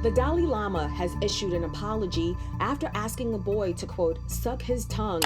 The Dalai Lama has issued an apology after asking a boy to, quote, suck his tongue.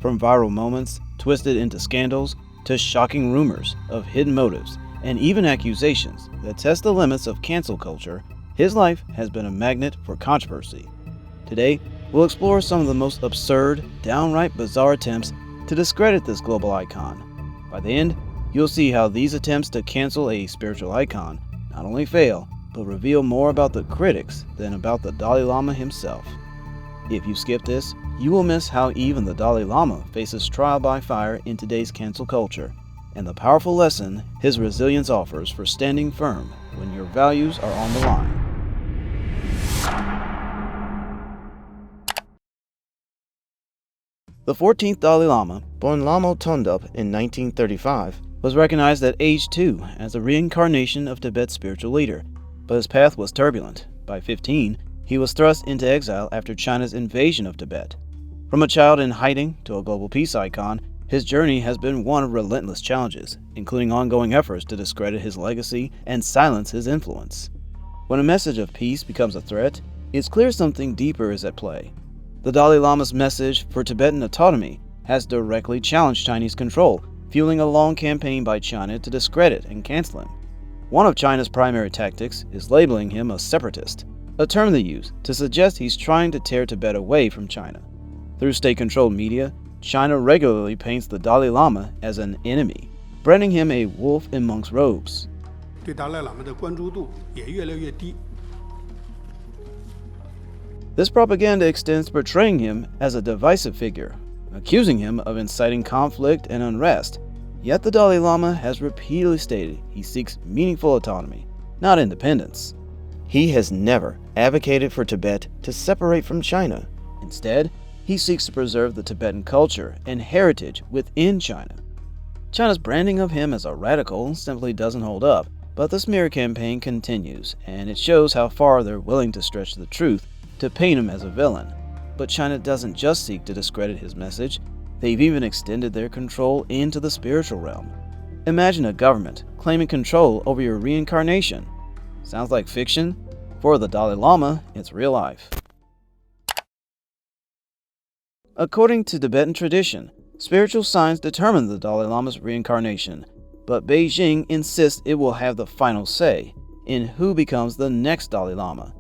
From viral moments, twisted into scandals, to shocking rumors of hidden motives, and even accusations that test the limits of cancel culture, his life has been a magnet for controversy. Today, we'll explore some of the most absurd, downright bizarre attempts to discredit this global icon. By the end, you'll see how these attempts to cancel a spiritual icon not only fail, but reveal more about the critics than about the Dalai Lama himself. If you skip this, you will miss how even the Dalai Lama faces trial by fire in today's cancel culture, and the powerful lesson his resilience offers for standing firm when your values are on the line. The 14th Dalai Lama, born Lama Tongdup in 1935, was recognized at age 2 as a reincarnation of Tibet's spiritual leader, but his path was turbulent. By 15, he was thrust into exile after China's invasion of Tibet. From a child in hiding to a global peace icon, his journey has been one of relentless challenges, including ongoing efforts to discredit his legacy and silence his influence. When a message of peace becomes a threat, it's clear something deeper is at play. The Dalai Lama's message for Tibetan autonomy has directly challenged Chinese control, fueling a long campaign by China to discredit and cancel him. One of China's primary tactics is labeling him a separatist, a term they use to suggest he's trying to tear Tibet away from China. Through state-controlled media, China regularly paints the Dalai Lama as an enemy, branding him a wolf in monk's robes. 对达赖喇嘛的关注度也越来越低。 This propaganda extends to portraying him as a divisive figure, accusing him of inciting conflict and unrest. Yet the Dalai Lama has repeatedly stated he seeks meaningful autonomy, not independence. He has never advocated for Tibet to separate from China. Instead, he seeks to preserve the Tibetan culture and heritage within China. China's branding of him as a radical simply doesn't hold up, but the smear campaign continues, and it shows how far they're willing to stretch the truth to paint him as a villain. But China doesn't just seek to discredit his message, they've even extended their control into the spiritual realm. Imagine a government claiming control over your reincarnation. Sounds like fiction? For the Dalai Lama, it's real life. According to Tibetan tradition, spiritual signs determine the Dalai Lama's reincarnation, but Beijing insists it will have the final say in who becomes the next Dalai Lama.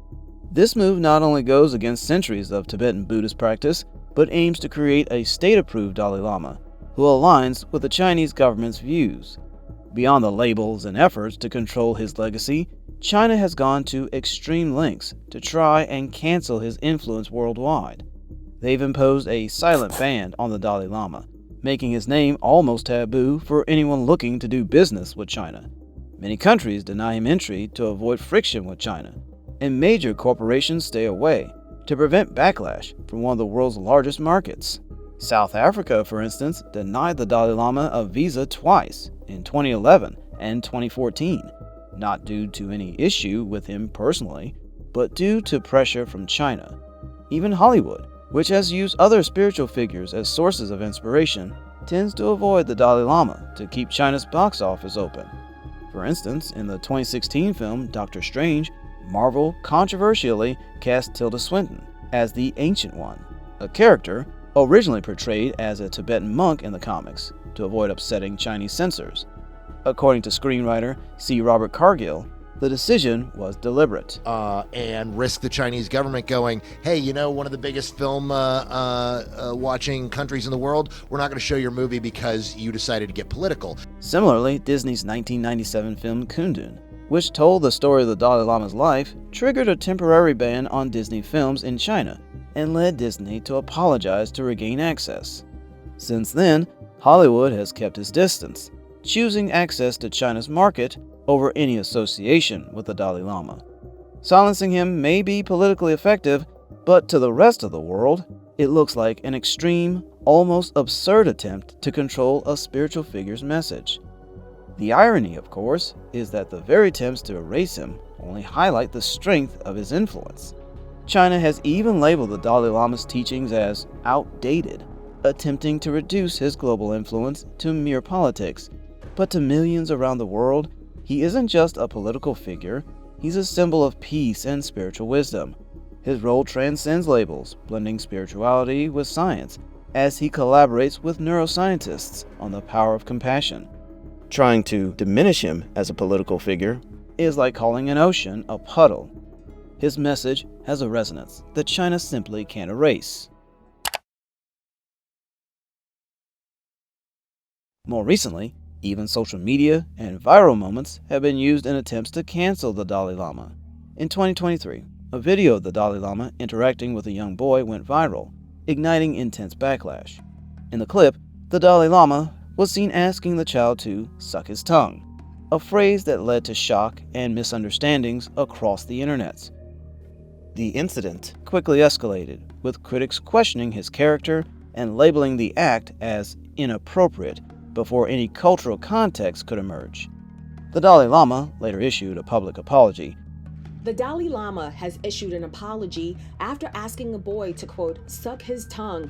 This move not only goes against centuries of Tibetan Buddhist practice, but aims to create a state-approved Dalai Lama who aligns with the Chinese government's views. Beyond the labels and efforts to control his legacy, China has gone to extreme lengths to try and cancel his influence worldwide. They've imposed a silent ban on the Dalai Lama, making his name almost taboo for anyone looking to do business with China. Many countries deny him entry to avoid friction with China, and major corporations stay away to prevent backlash from one of the world's largest markets. South Africa, for instance, denied the Dalai Lama a visa twice, in 2011 and 2014, not due to any issue with him personally, but due to pressure from China. Even Hollywood, which has used other spiritual figures as sources of inspiration, tends to avoid the Dalai Lama to keep China's box office open. For instance, in the 2016 film Doctor Strange, Marvel controversially cast Tilda Swinton as the Ancient One, a character originally portrayed as a Tibetan monk in the comics, to avoid upsetting Chinese censors. According to screenwriter C. Robert Cargill, the decision was deliberate. And risk the Chinese government going, hey, you know, one of the biggest film watching countries in the world, we're not going to show your movie because you decided to get political. Similarly, Disney's 1997 film Kundun, which told the story of the Dalai Lama's life, triggered a temporary ban on Disney films in China and led Disney to apologize to regain access. Since then, Hollywood has kept its distance, choosing access to China's market over any association with the Dalai Lama. Silencing him may be politically effective, but to the rest of the world, it looks like an extreme, almost absurd attempt to control a spiritual figure's message. The irony, of course, is that the very attempts to erase him only highlight the strength of his influence. China has even labeled the Dalai Lama's teachings as outdated, attempting to reduce his global influence to mere politics. But to millions around the world, he isn't just a political figure, he's a symbol of peace and spiritual wisdom. His role transcends labels, blending spirituality with science, as he collaborates with neuroscientists on the power of compassion. Trying to diminish him as a political figure is like calling an ocean a puddle. His message has a resonance that China simply can't erase. More recently, even social media and viral moments have been used in attempts to cancel the Dalai Lama. In 2023, a video of the Dalai Lama interacting with a young boy went viral, igniting intense backlash. In the clip, the Dalai Lama was seen asking the child to suck his tongue, a phrase that led to shock and misunderstandings across the internets. The incident quickly escalated, with critics questioning his character and labeling the act as inappropriate before any cultural context could emerge. The Dalai Lama later issued a public apology. The Dalai Lama has issued an apology after asking a boy to, quote, suck his tongue,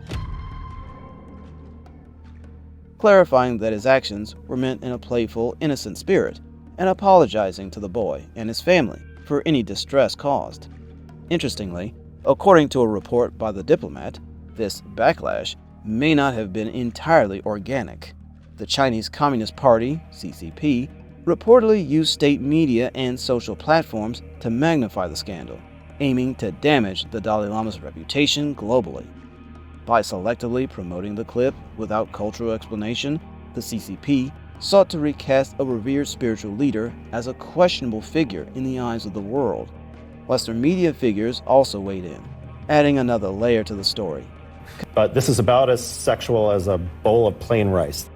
clarifying that his actions were meant in a playful, innocent spirit, and apologizing to the boy and his family for any distress caused. Interestingly, according to a report by The Diplomat, this backlash may not have been entirely organic. The Chinese Communist Party, CCP, reportedly used state media and social platforms to magnify the scandal, aiming to damage the Dalai Lama's reputation globally. By selectively promoting the clip without cultural explanation, the CCP sought to recast a revered spiritual leader as a questionable figure in the eyes of the world. Western media figures also weighed in, adding another layer to the story. But this is about as sexual as a bowl of plain rice.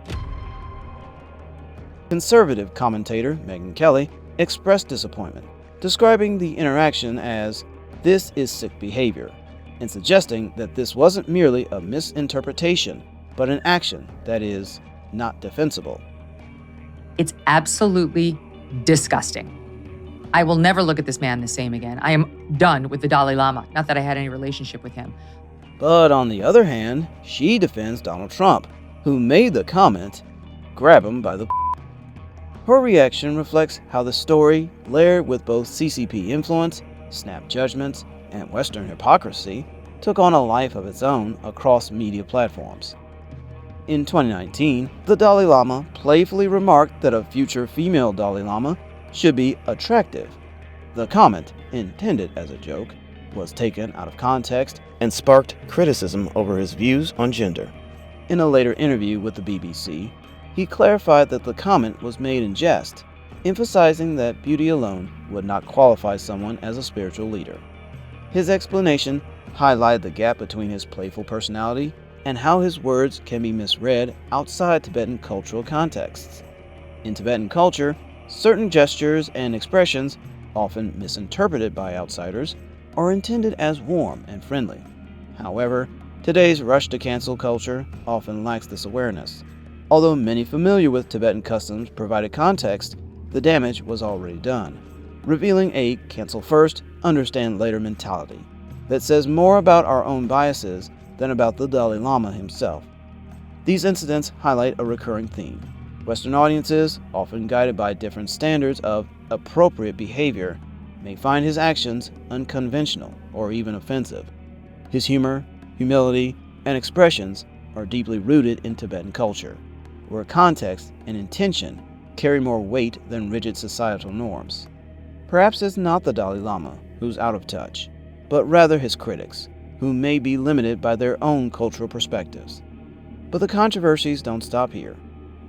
Conservative commentator Megyn Kelly expressed disappointment, describing the interaction as "this is sick behavior," and suggesting that this wasn't merely a misinterpretation, but an action that is not defensible. It's absolutely disgusting. I will never look at this man the same again. I am done with the Dalai Lama. Not that I had any relationship with him. But on the other hand, she defends Donald Trump, who made the comment, "Grab him by the." Her reaction reflects how the story, layered with both CCP influence, snap judgments, and Western hypocrisy, took on a life of its own across media platforms. In 2019, the Dalai Lama playfully remarked that a future female Dalai Lama should be attractive. The comment, intended as a joke, was taken out of context and sparked criticism over his views on gender. In a later interview with the BBC, he clarified that the comment was made in jest, emphasizing that beauty alone would not qualify someone as a spiritual leader. His explanation highlighted the gap between his playful personality and how his words can be misread outside Tibetan cultural contexts. In Tibetan culture, certain gestures and expressions, often misinterpreted by outsiders, are intended as warm and friendly. However, today's rush to cancel culture often lacks this awareness. Although many familiar with Tibetan customs provided context, the damage was already done, revealing a cancel first, understand later mentality that says more about our own biases than about the Dalai Lama himself. These incidents highlight a recurring theme. Western audiences, often guided by different standards of appropriate behavior, may find his actions unconventional or even offensive. His humor, humility, and expressions are deeply rooted in Tibetan culture, where context and intention carry more weight than rigid societal norms. Perhaps it's not the Dalai Lama who's out of touch, but rather his critics, who may be limited by their own cultural perspectives. But the controversies don't stop here.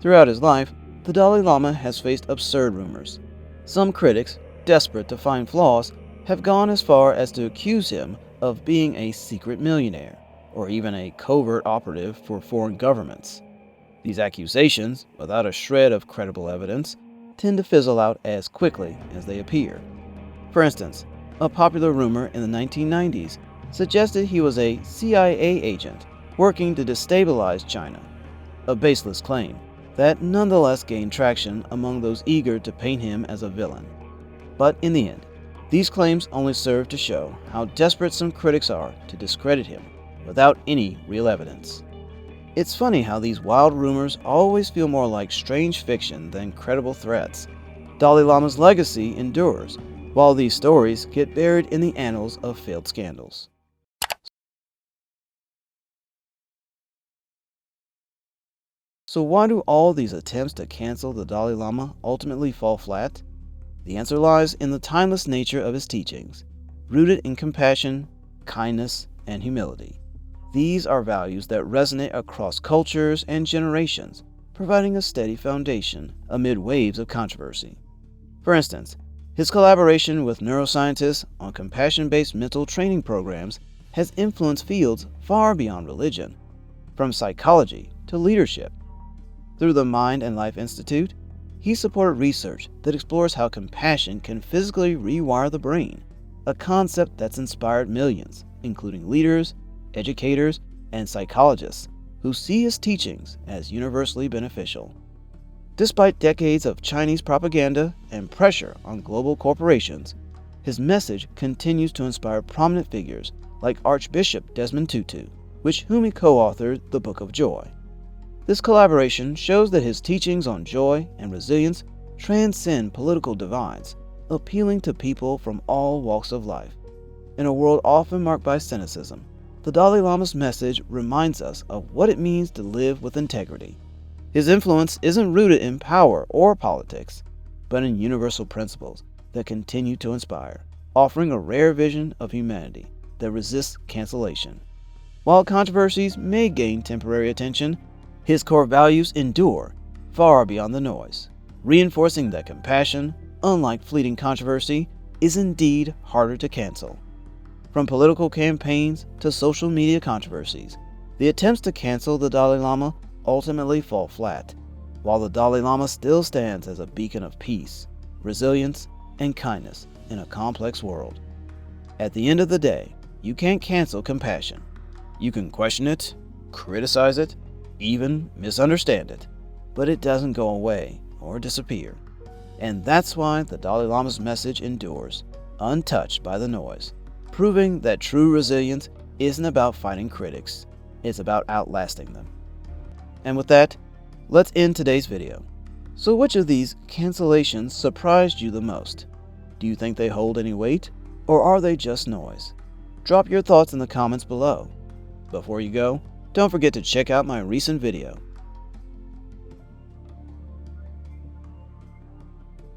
Throughout his life, the Dalai Lama has faced absurd rumors. Some critics, desperate to find flaws, have gone as far as to accuse him of being a secret millionaire, or even a covert operative for foreign governments. These accusations, without a shred of credible evidence, tend to fizzle out as quickly as they appear. For instance, a popular rumor in the 1990s suggested he was a CIA agent working to destabilize China, a baseless claim that nonetheless gained traction among those eager to paint him as a villain. But in the end, these claims only serve to show how desperate some critics are to discredit him without any real evidence. It's funny how these wild rumors always feel more like strange fiction than credible threats. Dalai Lama's legacy endures, while these stories get buried in the annals of failed scandals. So why do all these attempts to cancel the Dalai Lama ultimately fall flat? The answer lies in the timeless nature of his teachings, rooted in compassion, kindness, and humility. These are values that resonate across cultures and generations, providing a steady foundation amid waves of controversy. For instance, his collaboration with neuroscientists on compassion-based mental training programs has influenced fields far beyond religion, from psychology to leadership. Through the Mind and Life Institute, he supported research that explores how compassion can physically rewire the brain, a concept that's inspired millions, including leaders, educators, and psychologists, who see his teachings as universally beneficial. Despite decades of Chinese propaganda and pressure on global corporations, his message continues to inspire prominent figures like Archbishop Desmond Tutu, with whom he co-authored the Book of Joy. This collaboration shows that his teachings on joy and resilience transcend political divides, appealing to people from all walks of life. In a world often marked by cynicism, the Dalai Lama's message reminds us of what it means to live with integrity. His influence isn't rooted in power or politics, but in universal principles that continue to inspire, offering a rare vision of humanity that resists cancellation. While controversies may gain temporary attention, his core values endure far beyond the noise, reinforcing that compassion, unlike fleeting controversy, is indeed harder to cancel. From political campaigns to social media controversies, the attempts to cancel the Dalai Lama ultimately fall flat, while the Dalai Lama still stands as a beacon of peace, resilience, and kindness in a complex world. At the end of the day, you can't cancel compassion. You can question it, criticize it, even misunderstand it, but it doesn't go away or disappear. And that's why the Dalai Lama's message endures, untouched by the noise, proving that true resilience isn't about fighting critics, it's about outlasting them. And with that, let's end today's video. So which of these cancellations surprised you the most? Do you think they hold any weight, or are they just noise? Drop your thoughts in the comments below. Before you go, don't forget to check out my recent video,